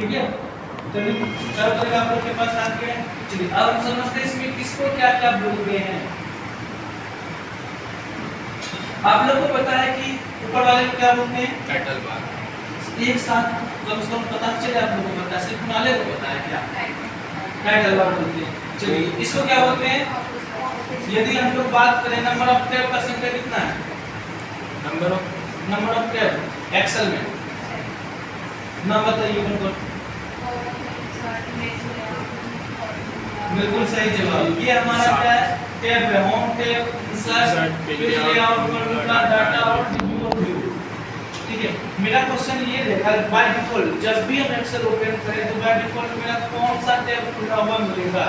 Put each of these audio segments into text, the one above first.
ठीक है। चलिए चारों तरह आप लोग के पास आ गया है। चलिए अब हम समझते हैं इसमें किसको क्या क्या बोलते हैं। आप लोग को पता है कि ऊपर वाले को क्या बोलते हैं? Title bar. एक साथ कम से कम पता चले आप लोगों को पता है, सिर्फ नाले को पता है क्या टाइटल बार बोलते हैं। चलिए इसको क्या बोलते हैं? यदि हम लोग बात करें नंबर ऑफ टैब का संख्या कितना है? नंबर ऑफ टैब एक्सेल में नाम बताइए उनको। बिल्कुल सही जवाब। ये हमारा क्या है? टैब है, home tab, insert, page layout, formula, data और व्यू। ठीक है। मेरा क्वेश्चन ये देखा बाय डिफॉल्ट जब भी हम एक्सेल ओपन करें तो बाय डिफॉल्ट मेरा कौन सा टैब खुला हुआ मिलेगा?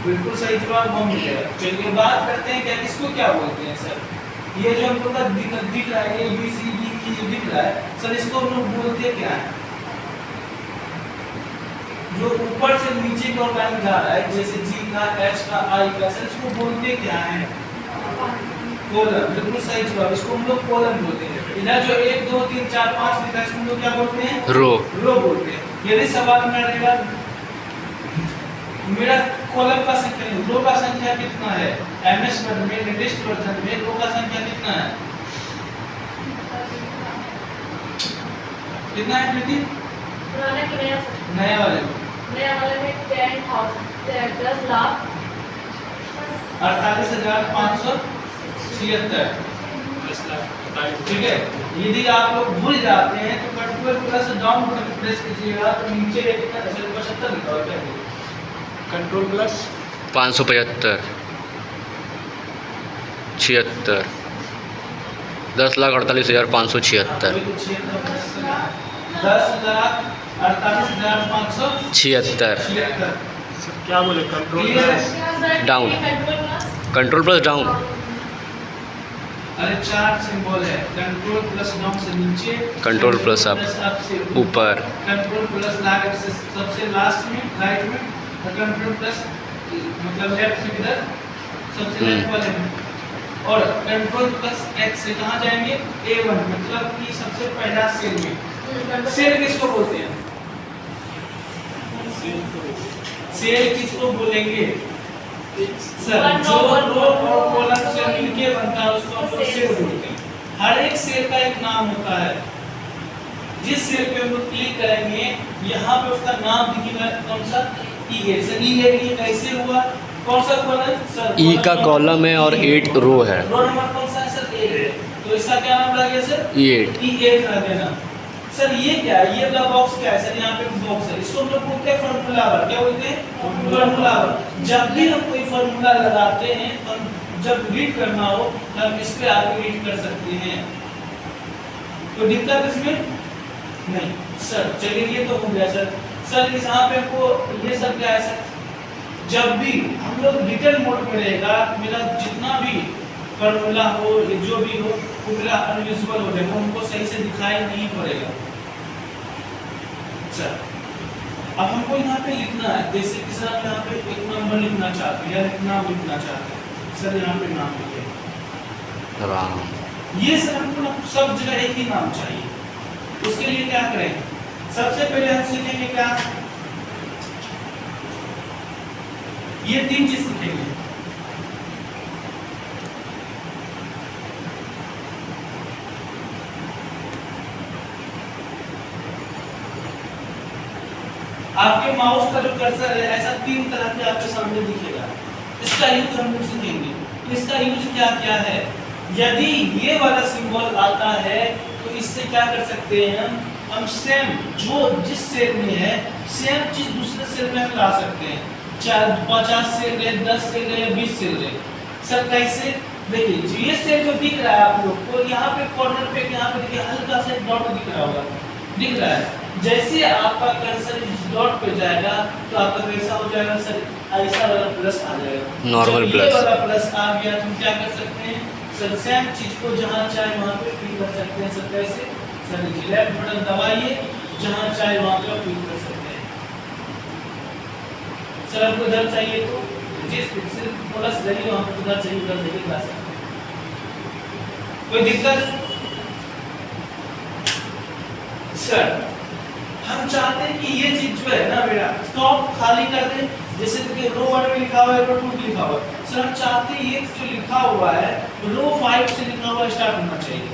बिल्कुल सही जवाब होम मिलेगा। चलिए बात करते हैं क्या इसको क्या बोलते हैं सर? ये जो हमको दिख रहा है, ये बी सी डी ई जो दिख रहा है सर, इसको हम लोग बोलते क्या है? जो ऊपर से नीचे की ओर लाइन जा रहा है जैसे जी का, एच का, आई का, सर इसको बोलते क्या है? कॉलम। बिल्कुल सही जवाब। इसको हम लोग कॉलम बोलते हैं। इधर जो 1 2 3 4 5 लिखा है इसको हम लोग क्या बोलते हैं? रो बोलते हैं। यदि सवाल में रहेगा मेरा कॉलम का संख्या नहीं, रो का संख्या कितना है? एमएस वर्ड में लेटेस्ट वर्जन में रो का संख्या कितना है? कितना है बेटी? नया वाले में 10 लाख 48,576। ठीक है। यदि आप लोग भूल जाते हैं तो control plus down button press कीजिएगा तो नीचे कितना 75 लिखा होगा। Control plus 575 76 10,48,576 10,48,576। क्या बोले? Control plus down, control plus down, अरे 4 सिंबल है। कंट्रोल प्लस डाउन से नीचे, कंट्रोल प्लस अप से ऊपर, कंट्रोल प्लस लाइट से सबसे लास्ट में राइट में, और कंट्रोल प्लस मतलब लेफ्ट से इधर सबसे लेफ्ट वाले में, और कंट्रोल प्लस एक्स से कहां जाएंगे? A1 मतलब कि सबसे पहला सेल में। सेल किसको बोलते हैं? सेल किसको बोलेंगे सर? जो रो और कॉलम से मिलके बनता है उसको हम लोग सेल बोलते हैं। हर एक सेल का एक नाम होता है। जिस सेल पे हम लोग क्लिक करेंगे यहाँ पे उसका नाम दिखेगा कौन सा? ई है सर। ई है, ये कैसे हुआ? कौन सा कॉलम सर? ई का कॉलम है और 8 रो है। रो नंबर कौन सा है सर? 8 है। तो इसका क्या नाम लग गया सर? E8। E8 लग गया ना सर। ये क्या है? ये वाला बॉक्स क्या है सर? यहाँ पे बॉक्स है, इसको हम लोग बोलते हैं फार्मूला बार। क्या बोलते हैं? फार्मूला बार। जब भी हम कोई फार्मूला लगाते हैं हम जब रीड करना हो तब इस पे आके रीड कर सकते हैं। तो दिक्कत इसमें नहीं सर। चलिए ये तो हो गया सर। सर इस यहाँ पे हमको ये सब क्या है सर? जब भी हम लोग डिटेल मोड में रहेगा मेरा जितना भी फार्मूला हो या जो भी हो वो मेरा अनविजिबल हो जाएगा, हमको सही से दिखाई नहीं पड़ेगा सर। अब हमको यहाँ पे लिखना है, जैसे कि सर हम यहाँ पे एक नंबर लिखना चाहते हैं या एक नाम लिखना चाहते हैं सर, यहाँ पे नाम लिखे राम। ये सर हमको ना सब जगह एक ही नाम चाहिए। उसके लिए क्या करें? सबसे पहले हम सीखेंगे क्या? ये 3 चीज सीखेंगे। आपके माउस का जो कर्सर है ऐसा 3 तरह के आपके सामने दिखेगा। इसका यूज हम लोग सीखेंगे। इसका यूज क्या क्या है? यदि ये वाला सिंबल आता है तो इससे क्या कर सकते हैं? हम सेम जो जिस सेल में है सेम चीज दूसरे सेल में हम ला सकते हैं। चाहे 50 सेल रहे, 10 सेल रहे, 20 सेल रहे। सर कैसे? देखिए ये सेल जो दिख रहा है आप लोग को, यहाँ पे कॉर्नर पे यहाँ पे देखिए हल्का सा डॉट दिख रहा होगा, दिख रहा है। जैसे आपका कर्सर इस डॉट पे जाएगा तो आपका कैसा हो जाएगा सर? ऐसा वाला प्लस आ जाएगा, नॉर्मल प्लस। ये वाला प्लस आ गया तो क्या कर सकते हैं सर? सेम चीज को जहाँ चाहे वहाँ पे फिल कर सकते हैं सर। कैसे सर? लेफ्ट बटन दबाइए, जहाँ चाहे वहाँ पे फिल कर सकते हैं सर। आपको इधर चाहिए तो जिस सिर्फ प्लस जाइए वहाँ पे, उधर चाहिए उधर जाइए, ला सकते हैं। कोई दिक्कत सर? हम चाहते हैं कि ये चीज जो है ना मेरा टॉप खाली कर दे, जैसे कि रो 1 में लिखा हुआ है, रो 2 में लिखा हुआ है। सर हम चाहते हैं ये जो लिखा हुआ है रो 5 से लिखा हुआ स्टार्ट होना चाहिए,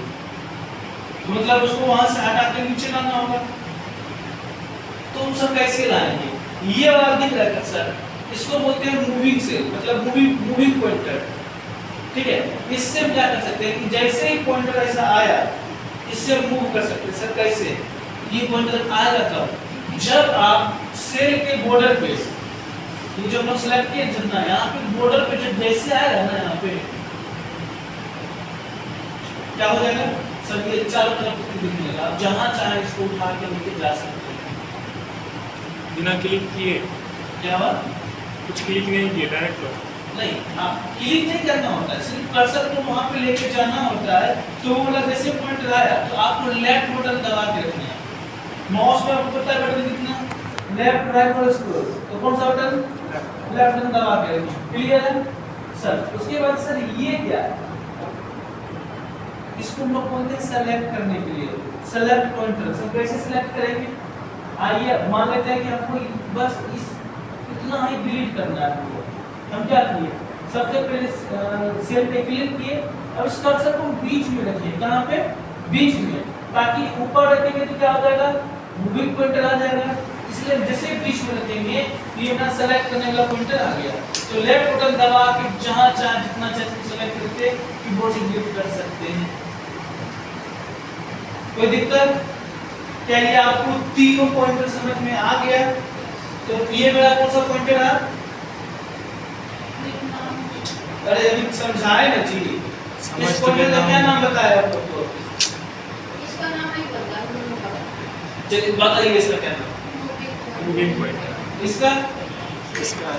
तो मतलब उसको वहां से हटा के नीचे लाना होगा। तो हम सब कैसे लाएंगे? ये वाला दिख रहा है सर, इसको बोलते हैं मूविंग सेल, मतलब मूविंग पॉइंटर। ठीक है, इससे हम क्या कर सकते हैं कि जैसे ही पॉइंटर ऐसा आया इससे मूव कर सकते हैं। सर कैसे? ये पॉइंटर आएगा कब? जब आप सेल के बॉर्डर पे, ये जो हम लोग सेलेक्ट किए जितना यहाँ पे बॉर्डर पे जब जैसे आएगा ना यहाँ पे क्या हो जाएगा सर, ये चारों तरफ दिखने लगा। आप जहाँ चाहे इसको उठा के लेके जा सकते हैं बिना क्लिक किए। क्या हुआ? कुछ क्लिक नहीं किए, डायरेक्ट लो। नहीं, आप क्लिक नहीं करना होता है, सिर्फ कर्सर को वहां पे लेके जाना होता है। तो वो वाला जैसे पॉइंट आया तो आपको लेफ्ट बटन दबा के रखना है। माउस में आपको पता है बटन कितना, लेफ्ट राइट और स्क्रॉल, तो कौन सा बटन? लेफ्ट बटन दबा के रखना। क्लियर है सर? उसके बाद सर ये क्या है, इसको हम लोग बोलते हैं सेलेक्ट करने के लिए सेलेक्ट पॉइंटर। सर कैसे सेलेक्ट करेंगे? आइए मान लेते हैं कि हमको बस इस इतना ही डिलीट करना है हमको। हम क्या किए, सबसे पहले सेल पे क्लिक किए, अब इस कर्सर को बीच में रखिए। कहाँ पे? बीच में, ताकि ऊपर रखेंगे तो क्या हो जाएगा, मूविंग पॉइंटर आ जाएगा। इसलिए जैसे बीच में रखेंगे ये ना सेलेक्ट करने वाला पॉइंटर आ गया। तो लेफ्ट बटन दबा के जहां चाहे जितना चाहे सेलेक्ट करके कीबोर्ड से क्लिक कर सकते हैं। कोई दिक्कत? क्या ये आपको तीनों पॉइंटर समझ में आ गया? तो ये मेरा कौन सा पॉइंटर है? अरे अभी समझाए ना जी, इस पॉइंटर का क्या नाम बताया आप लोग को? इसका नाम नहीं पता, मुझे पता। चलिए बताइए इसका क्या नाम? Moving pointer. इसका इसका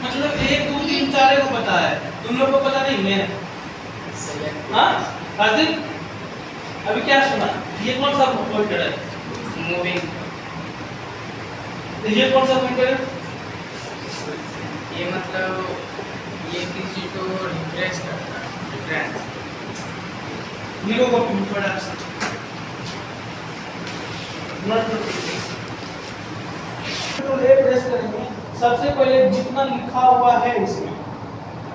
मतलब 1 2 3 4 को पता है, तुम लोग को पता नहीं है? हाँ हार्दिक, अभी क्या सुना? ये कौन सा पॉइंटर है? मूविंग। ये कौन सा पॉइंटर है? ये मतलब ये किसी को रिफ्रेश करता है, रिफ्रेश। लिखो कॉपी में फटाफट। तो ले प्रेस करेंगे, सबसे पहले जितना लिखा हुआ है इसमें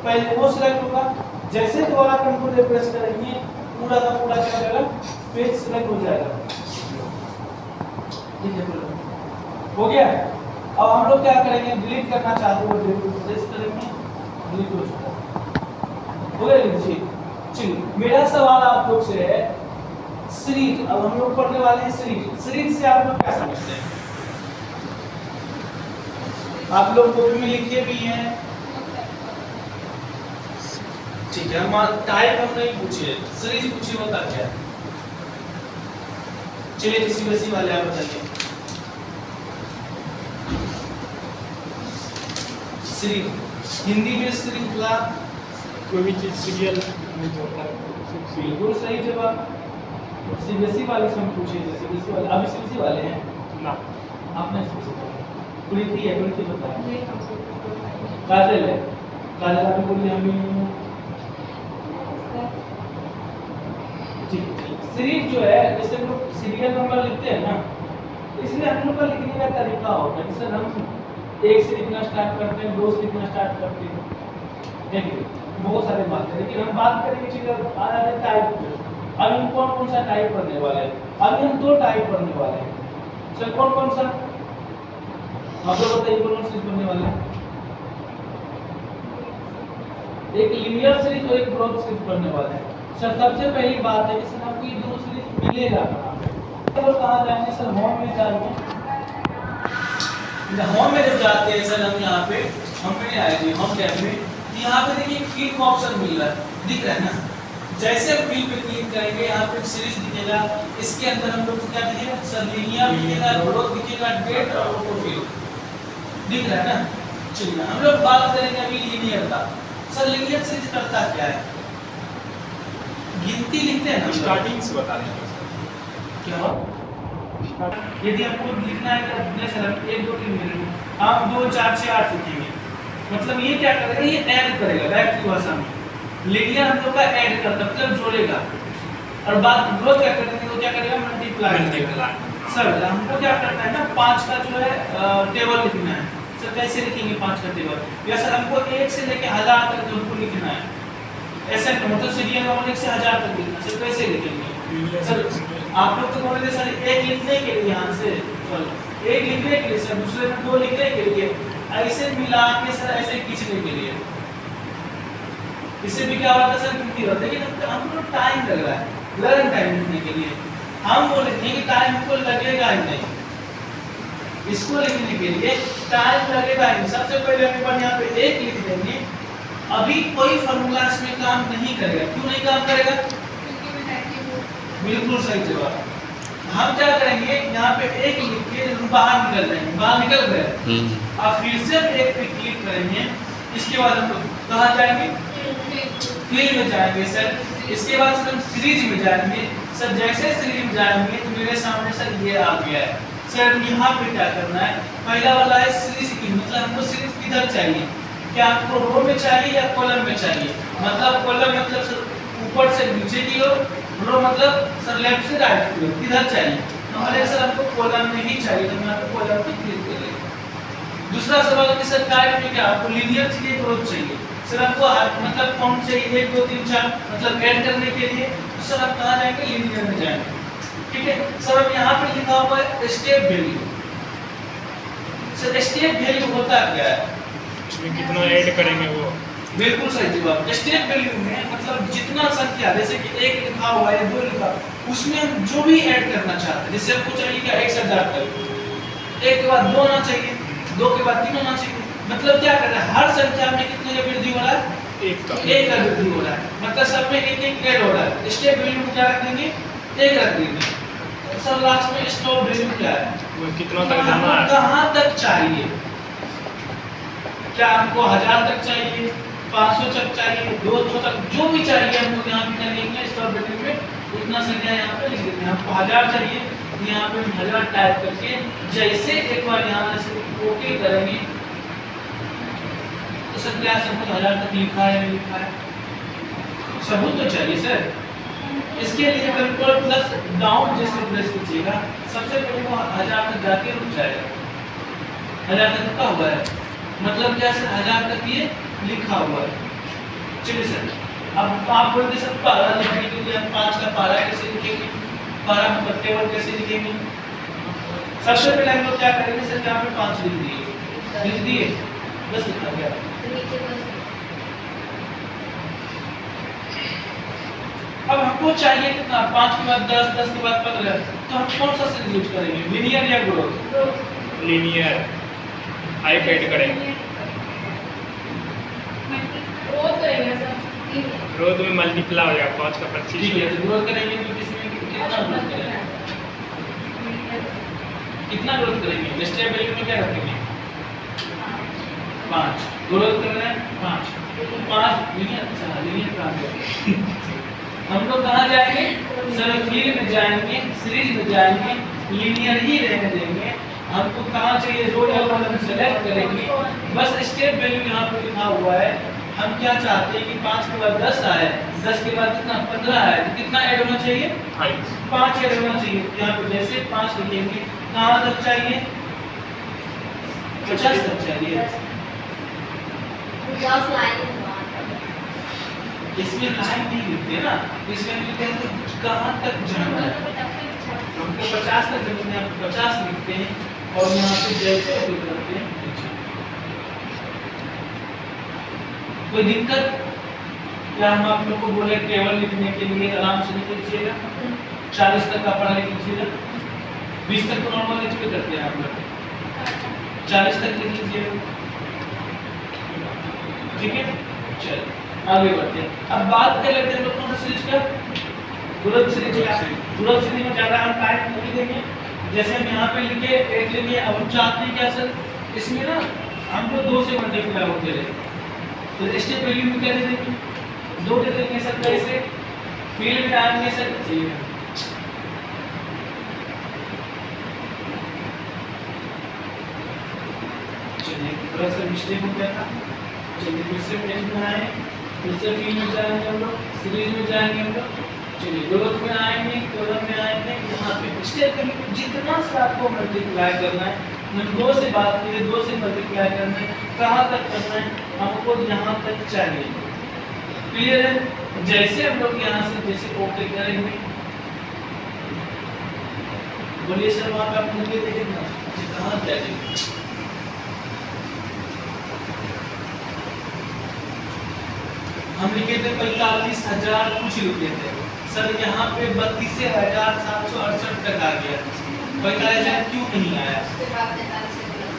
पहले वो सिलेक्ट होगा। जैसे दोबारा कंट्रोल ले प्रेस करेंगे पूरा का पूरा क्या हो जाएगा, पेज सिलेक्ट हो जाएगा। ठीक है, हो गया। अब हम लोग क्या करेंगे, डिलीट करना चाहते हो डिलीट प्रेस करेंगे, डिलीट हो चुका। हो गया जी। चलिए मेरा सवाल आप लोग से है सीरीज। अब हम लोग पढ़ने वाले हैं सीरीज। सीरीज से आप लोग क्या समझते हैं? आप लोग बुक में लिखे भी हैं, ठीक है। हम टाइप हम नहीं पूछे, सीरीज पूछे होता क्या है? चलिए डीसीबीएसई वाले आप बताइए। सीरीज हिंदी में श्रृंखला, कोई भी चीज सीरियल में जो होता है बिल्कुल सही जवाब। सीबीएसई वाले से हम पूछे थे, सीबीएसई वाले अभी सीबीएसई वाले हैं ना। आपने पूछा प्रीति है, प्रीति बताया। काजल है, काजल अभी बोलिए हमें। ठीक ठीक। सीरीज जो है जैसे हम लोग सीरियल नंबर लिखते हैं ना, इसलिए हम लोग का लिखने का तरीका होता है। जैसे हम 1 से लिखना स्टार्ट करते हैं, 2 से लिखना स्टार्ट करते हैं, देखिए बहुत सारे बात है। लेकिन हम बात करेंगे चीज आ जाते हैं टाइप पे। अब हम कौन कौन सा टाइप पढ़ने वाले हैं? अभी हम 2 टाइप पढ़ने वाले हैं। सर कौन कौन सा? आप लोग बताइए कौन सी पढ़ने वाले हैं? एक लीनियर सीरीज और एक ग्रुप सीरीज पढ़ने वाले हैं। सर सबसे पहली बात है कि सर आपको ये दोनों सीरीज मिलेगा कहाँ जाएंगे? सर होम में जाएंगे। होम में जब जाते हैं सर हम यहाँ पे होम में आए थे, होम टैब में यहाँ पे देखिए फील्ड का ऑप्शन मिल रहा है, दिख रहा है ना? जैसे फील्ड पे क्लिक करेंगे यहाँ पे सीरीज दिखेगा। इसके अंदर हम लोग क्या दिखेगा? सर लिनियर दिखेगा, ग्रुप दिखेगा, डेट और ऑटो फील्ड दिख रहा है ना? चलिए हम लोग बात करेंगे अभी लीनियर का। सर लीनियर सीरीज करता क्या है? गिनती लिखते हैं ना, स्टार्टिंग से बता देंगे क्या हो? यदि आपको लिखना है तो जैसे हम 1 2 3 लिखेंगे, हम 2 4 6 8 लिखेंगे। मतलब ये क्या करेगा? ये ऐड करेगा डायरेक्ट की भाषा में। लीनियर हम लोग का ऐड करता मतलब जोड़ेगा। और बात ग्रोथ क्या करेंगे तो क्या करेगा? मल्टीप्लाई मल्टीप्लाई सर हमको क्या करना है ना 5 का जो है टेबल लिखना है। सर कैसे लिखेंगे 5 का टेबल? या सर हमको 1 से लेके 1000 तक हमको लिखना है। ऐसे मतलब सीरियल नंबर 1 से 1000 तक लिखना है। सर कैसे लिखेंगे? सर आप लोग तो बोल रहे थे सर 1 लिखने के लिए यहाँ से सर 1 लिखने के लिए सर दूसरे में 2 लिखने के लिए ऐसे मिला के सर ऐसे खींचने के लिए। इससे भी क्या होता है सर गिनती होता है, लेकिन हमको टाइम लग रहा है, लर्न टाइम लिखने के लिए। हम बोलेंगे कि टाइम हमको लगेगा ही नहीं, इसको लिखने के लिए टाइम लगेगा ही। सबसे पहले हम यहाँ पे 1 लिख देंगे। अभी कोई फॉर्मूला इसमें काम नहीं करेगा। क्यों नहीं काम करेगा? बिल्कुल सही जवाब। हम क्या करेंगे यहाँ पे 1 लिख के बाहर निकल जाएंगे, बाहर निकल गए। अब फिर से 1 पे क्लिक करेंगे। इसके बाद हम कहाँ जाएंगे? फील्ड में जाएंगे सर। इसके बाद सर हम सीरीज में जाएंगे। सर जैसे सीरीज में जाएंगे तो मेरे सामने सर ये आ गया है। सर यहाँ पे क्या करना है? पहला वाला है सीरीज की, मतलब हमको सीरीज किधर चाहिए? क्या आपको रो में चाहिए या कॉलम में चाहिए? मतलब कॉलम मतलब सर ऊपर से नीचे की ओर, रो मतलब सर लेफ्ट से राइट की ओर, किधर चाहिए? हमारे सर हमको कॉलम में ही चाहिए, तो हम यहाँ पे कॉलम पे क्लिक करेंगे। दूसरा सवाल है सर टाइप में क्या आपको लीनियर चाहिए, ग्रोथ चाहिए? सर हमको मतलब कौन चाहिए 1 2 3 4 मतलब ऐड करने के लिए, तो सर आप कहाँ जाएंगे? लीनियर में जाएंगे। ठीक है सर। अब यहाँ पे लिखा हुआ है step value. Sir step value होता क्या है? इसमें कितना ऐड करेंगे वो? बिल्कुल सही जवाब। स्टेप वैल्यू में मतलब जितना संख्या, जैसे कि 1 लिखा हुआ है 2 लिखा, उसमें हम जो भी ऐड करना चाहते हैं। जैसे हमको चाहिए क्या 1 से 1000 तक, 1 के बाद 2 आना चाहिए, 2 के बाद 3 आना चाहिए। मतलब क्या कर रहा है? हर संख्या में कितने का वृद्धि हो रहा है? 1 का वृद्धि हो रहा है। मतलब सब में 1 ऐड हो रहा है। स्टेप वैल्यू में क्या रख देंगे? 1 रख देंगे। सर लास्ट में स्टॉप वैल्यू क्या है? वो कितना तक जाना है? कहाँ तक चाहिए? क्या हमको 1000 तक चाहिए, 500 तक चाहिए, 200 तक, जो भी चाहिए हमको यहाँ पे लिखेंगे स्टॉप वैल्यू में उतना संख्या यहाँ पे लिख देते हैं। हमको 1000 चाहिए, यहाँ पे 1000 टाइप करके जैसे एक बार यहाँ से ओके करेंगे तो सर क्या सबूत 1000 तक लिखा है नहीं लिखा है? सबूत तो चाहिए सर। इसके लिए कंट्रोल प्लस डाउन जैसे प्रेस कीजिएगा, सबसे पहले वो 1000 तक जाके रुक जाएगा। 1000 तक रुका हुआ है, मतलब क्या सर 1000 तक ये लिखा हुआ है। चलिए सर, अब आप बोलते सर पारा लिखने के लिए हम 5 का पारा कैसे लिखेंगे? पारा मतलब टेबल कैसे लिखेंगे? सबसे पहले हम लोग क्या करेंगे सर? यहाँ पे 5 लिख दिए, बस लिखा गया। अब हमको चाहिए कितना? 5 के बाद 10, 10 के बाद 15, तो हम कौन सा सीरीज यूज करेंगे? लीनियर या ग्रोथ? लीनियर हाइप ऐड करेंगे। ग्रोथ में मल्टीप्लाई हो जाएगा 5 का 25। ठीक है, तो ग्रोथ करेंगे तो किसमें कितना ग्रोथ करेंगे? कितना ग्रोथ करेंगे? स्टेप वैल्यू में क्या रखेंगे? 5 ग्रोथ करना है 5 लीनियर। अच्छा लीनियर ट्रांसफर हम लोग कहाँ जाएंगे? सर फील्ड में जाएंगे, सीरीज में जाएंगे, लीनियर ही रहने देंगे। हमको कहाँ चाहिए? रो या कॉलम सेलेक्ट करेंगे। बस स्टेप वैल्यू यहाँ पे लिखा हुआ है। हम क्या चाहते हैं कि 5 के बाद 10 आए, 10 के बाद कितना 15 आए, तो कितना ऐड होना चाहिए? 5 ऐड होना चाहिए। यहाँ पे जैसे 5 लिखेंगे, कहाँ तक चाहिए? 50 तक चाहिए। इसमें लाइन नहीं लिखते ना, इसमें लिखते हैं तो कहाँ तक जाना है। हमको 50 तक जमीन है, 50 लिखते हैं और यहाँ पे जैसे करते हैं। कोई दिक्कत? या हम आप लोग को बोले टेबल लिखने के लिए आराम से लिख लीजिएगा, 40 तक का पढ़ा लिख लीजिएगा, 20 तक तो नॉर्मल लिख के करते हैं आप लोग, 40 तक लिख लीजिएगा। ठीक है, चलिए आगे बढ़ते हैं। अब बात कर लेते हैं लोग कौन सा सीरीज का? तुरंत सीरीज का। तुरंत सीरीज में ज़्यादा हम टाइम नहीं देंगे। जैसे हम यहाँ पे लिखे 1 लिखे, अब हम चाहते हैं क्या सर? इसमें ना हमको 2 से मल्टीप्लाई होते रहे, तो स्टेप वैल्यू में क्या दे देंगे? 2 दे देंगे सर। कैसे? फील्ड में डालेंगे सर। चलिए थोड़ा सा मिस्टेक हो गया था। चलिए फिर से पेज में आए, फिर से फील्ड में जाएंगे हम लोग, सीरीज में जाएंगे हम लोग। चलिए ग्रोथ में आएंगे, कॉलम में आएंगे, यहाँ पे स्टेप में जितना से आपको मल्टीप्लाई करना है, मैंने 2 से बात की है, 2 से मल्टीप्लाई करना है, कहाँ तक करना है, हमको यहाँ तक चाहिए। क्लियर है? जैसे हम लोग यहाँ से जैसे ओके करेंगे, बोलिए सर वहाँ पे आप मुझे देखें ना कहाँ जाएंगे। हम लिखे थे 45,000 कुछ लिखे थे सर, यहाँ पे 32,768 तक आ गया। 45,000 क्यों नहीं आया? उसके बाद 43 से प्लस।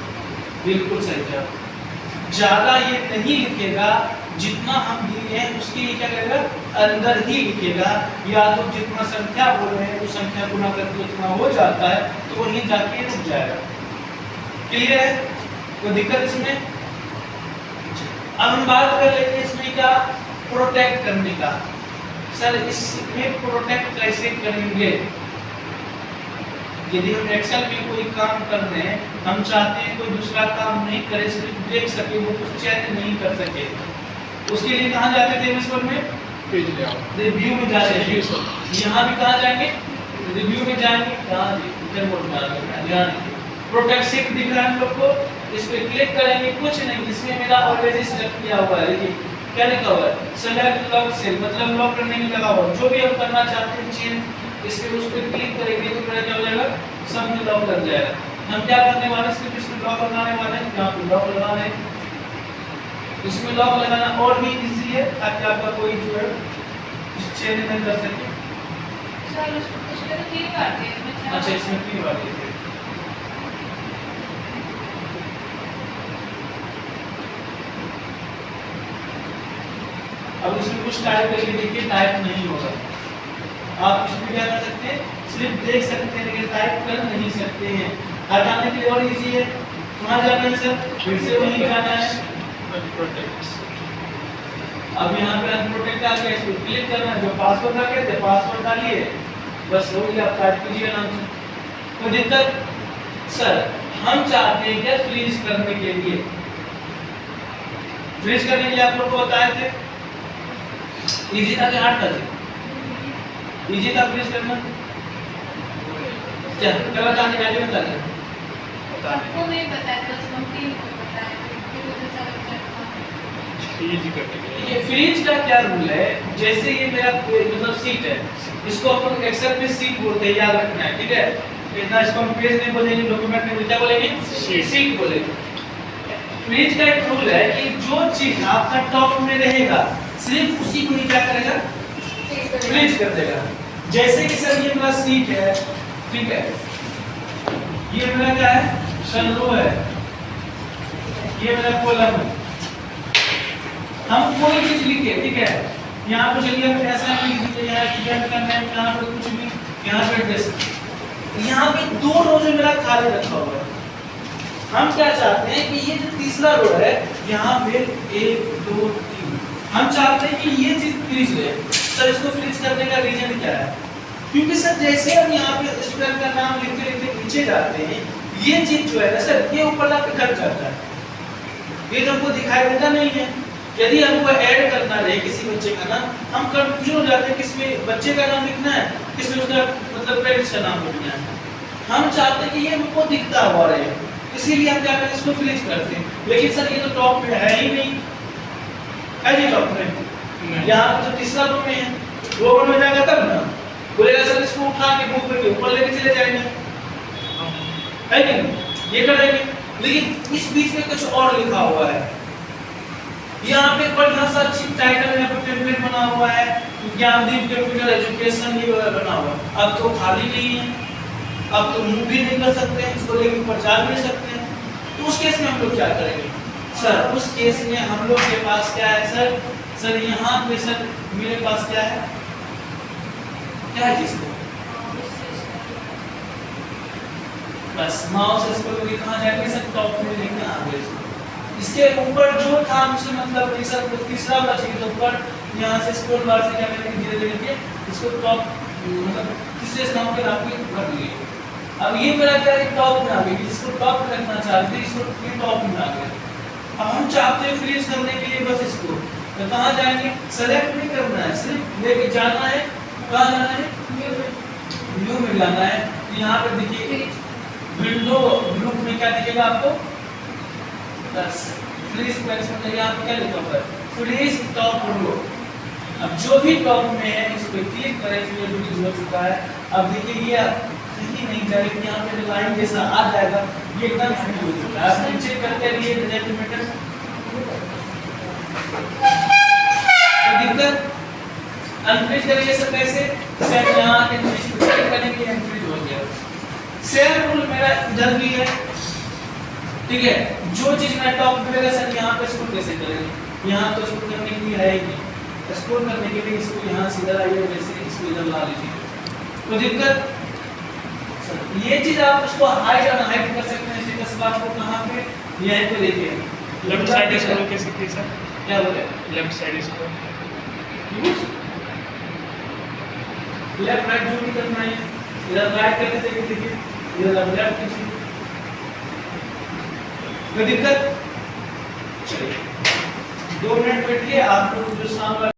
बिल्कुल सही जवाब। ज्यादा ये नहीं लिखेगा, जितना हम दिए हैं उसके लिए क्या करेगा, अंदर ही लिखेगा, या तो जितना संख्या बोल रहे हैं उस संख्या गुना करके उतना हो जाता है तो वहीं जाके रुक जाएगा। क्लियर है? कोई दिक्कत इसमें? अब हम बात कर लेते हैं इसमें क्या, प्रोटेक्ट करने का। सर इसमें प्रोटेक्ट कैसे करेंगे? यदि हम एक्सेल में कोई काम कर रहे हैं, हम चाहते हैं कोई दूसरा काम नहीं करे, सिर्फ देख सके, वो कुछ चेक नहीं कर सके, उसके लिए कहाँ जाते थे इसमें में? पेज ले आओ, रिव्यू में जाते थे। यहाँ भी कहाँ जाएंगे? रिव्यू में जाएंगे। कहाँ ध्यान प्रोटेक्ट शिफ्ट दिख रहा है हम लोग को, इस पे क्लिक करेंगे, कुछ नहीं, इसमें मेरा ऑलरेडी सिलेक्ट किया हुआ है। देखिए क्या लिखा हुआ है, सेलेक्ट लॉक सेल, मतलब लॉक करने में लगा हुआ है। जो भी हम करना चाहते हैं चेंज, इस पे उस पे क्लिक करेंगे तो मेरा क्या हो जाएगा, सब में लॉक लग जाएगा। हम क्या करने वाले हैं, सिर्फ इसमें लॉक लगाने वाले हैं, यहाँ पे लॉक लगा रहे हैं। इसमें लॉक लगाना और भी इजी है ताकि आपका कोई जो है चेंज नहीं कर सके। सर उसमें तो 3 बार थे, इसमें 4 अच्छा इसमें 3 बार थे। अब इसमें कुछ टाइप करके देखिए, टाइप नहीं होगा। आप इसमें क्या कर सकते हैं, सिर्फ देख सकते हैं लेकिन टाइप कर नहीं सकते हैं। हटाने के लिए और इजी है, कहाँ जाना है सर, फिर से वहीं जाना है। प्रोटेक्ट। अब यहाँ पे अनप्रोटेक्ट आ गया, इसको क्लिक करना है, जो पासवर्ड आ गया थे पासवर्ड डालिए, बस हो गया, आप टाइप कीजिए नाम से। कोई दिक्कत? सर हम चाहते हैं क्या, फ्रीज करने के लिए, फ्रीज करने के लिए आप लोग को बताए थे, इजी था कि हार्ड था? इजी था फ्रीज करना, क्या कलर जाने का बता दें? सबको नहीं बताया, बस हम 3 को बताया, फिर उधर सब चेक फ्रीज करके ये फ्रीज का क्या रूल है, जैसे ये मेरा मतलब सीट है, इसको अपन एक्सेल में सीट बोलते हैं, याद रखना है, ठीक है? इतना इसको हम पेज नहीं बोलेंगे, डॉक्यूमेंट में क्या बोलेंगे, सीट बोलेंगे। फ्रीज का एक रूल है कि जो चीज आपका टॉप में रहेगा सिर्फ उसी को ही क्या करेगा, फ्रीज कर देगा। जैसे कि सर ये मेरा सीट है, ठीक है, ये मेरा क्या है, सन रो है, ये मेरा कॉलम है। हम कोई चीज लिखे, ठीक है, यहाँ पे चलिए हम ऐसा लिख दीजिए, यहाँ स्टूडेंट का नेम, यहाँ पे कुछ भी, यहाँ पे एड्रेस, यहाँ पे 2 रो जो मेरा खाली रखा हुआ है। हम क्या चाहते हैं कि ये जो तीसरा रो है, यहाँ पे 1 2 3, हम चाहते हैं कि ये चीज फ्रीज रहे। सर इसको फ्रीज करने का रीजन क्या है? क्योंकि सर जैसे हम यहाँ पे स्टूडेंट का नाम लिखते लिखते नीचे जाते हैं, ये चीज जो है ना सर, ये ऊपर जाके कट जाता है, ये तो हमको दिखाई देता नहीं है। यदि हमको ऐड करना रहे किसी बच्चे का नाम, हम कंफ्यूजन हो जाते हैं किसमें बच्चे का नाम लिखना है, किसमें उसका मतलब पेरेंट्स का नाम लिखना है। हम चाहते हैं कि ये हमको दिखता हुआ रहे, इसीलिए हम क्या करते हैं, इसको फ्रीज करते हैं। लेकिन सर ये तो टॉप में है ही नहीं, है ये टॉप में, यहाँ तो तीसरा रो में है, रो में जाएगा तब ना बोलेगा सर इसको उठा के बुक करके ऊपर लेके चले जाएंगे, है कि नहीं, ये करेंगे। लेकिन इस बीच में कुछ और लिखा हुआ है, यहाँ पे बढ़िया सा अच्छी टाइटल यहाँ पे टेम्पलेट बना हुआ है, ज्ञानदीप कंप्यूटर एजुकेशन ये बना हुआ है। अब तो खाली नहीं है, अब तो मूव भी नहीं कर सकते हैं, इसको लेके ऊपर जा भी नहीं सकते हैं। तो उस केस में हम लोग क्या करेंगे सर? उस केस में हम लोग के पास क्या है सर? सर यहाँ पे सर मेरे पास क्या है, क्या है जिसको बस माउस इसको लोग कहाँ जाएंगे सर, टॉप में लेके आ गए। इसके ऊपर जो था हमसे मतलब नहीं सर, तीसरा वाला चाहिए, तो ऊपर यहाँ से स्क्रॉल बार से क्या करेंगे, धीरे धीरे इसको टॉप मतलब तीसरे स्थान पे रख के रख लिए। अब ये मेरा क्या है, टॉप में आ गई, जिसको टॉप में रखना चाहते हैं इसको ये टॉप में आ गया। अब हम चाहते हैं फ्रीज करने के लिए बस इसको, तो कहाँ जाएंगे, सेलेक्ट नहीं करना है, सिर्फ लेके जाना है, कहाँ जाना है, ब्लू में लाना है तो यहाँ पे देखिए विंडो ग्रुप में क्या दिखेगा आपको बस फ्रीज स्पेस में यहाँ पे क्या लिखा हुआ है फ्रीज टॉप रो। अब जो भी टॉप में है इस पे क्लिक करें तो ये फ्रीज हो चुका है। अब देखिए ये कहीं नहीं जाएगा, यहाँ पे लाइन जैसा आ जाएगा ये एकदम फ्रीज हो चुका है। अब नीचे करके लिए डिलीमीटर तो दिक्कत अनफ्रीज करिए सब कैसे सेम यहाँ के फ्रीज क्लिक करेंगे अनफ्रीज हो गया। सेम रूल मेरा इधर भी है, ठीक है। जो चीज मैं टॉप करेगा सर यहाँ पे स्क्रॉल कैसे करेंगे, यहाँ तो स्क्रॉल करने के लिए है ही नहीं, स्क्रॉल करने के लिए इसको यहाँ से इधर आइए जैसे इसको इधर ला लीजिए तो दिक्कत सर ये चीज आप उसको हाइड और हाइड कर सकते हैं। स्टेटस बार को कहाँ पे यहीं पे देखिए लेफ्ट साइड स्क्रॉल कैसे किया सर? क्या बोले left side scroll left right जो भी करना है इधर राइट करके देखिए इधर लेफ्ट कीजिए कोई दिक्कत। चलिए 2 मिनट बैठिए आपको जो सामने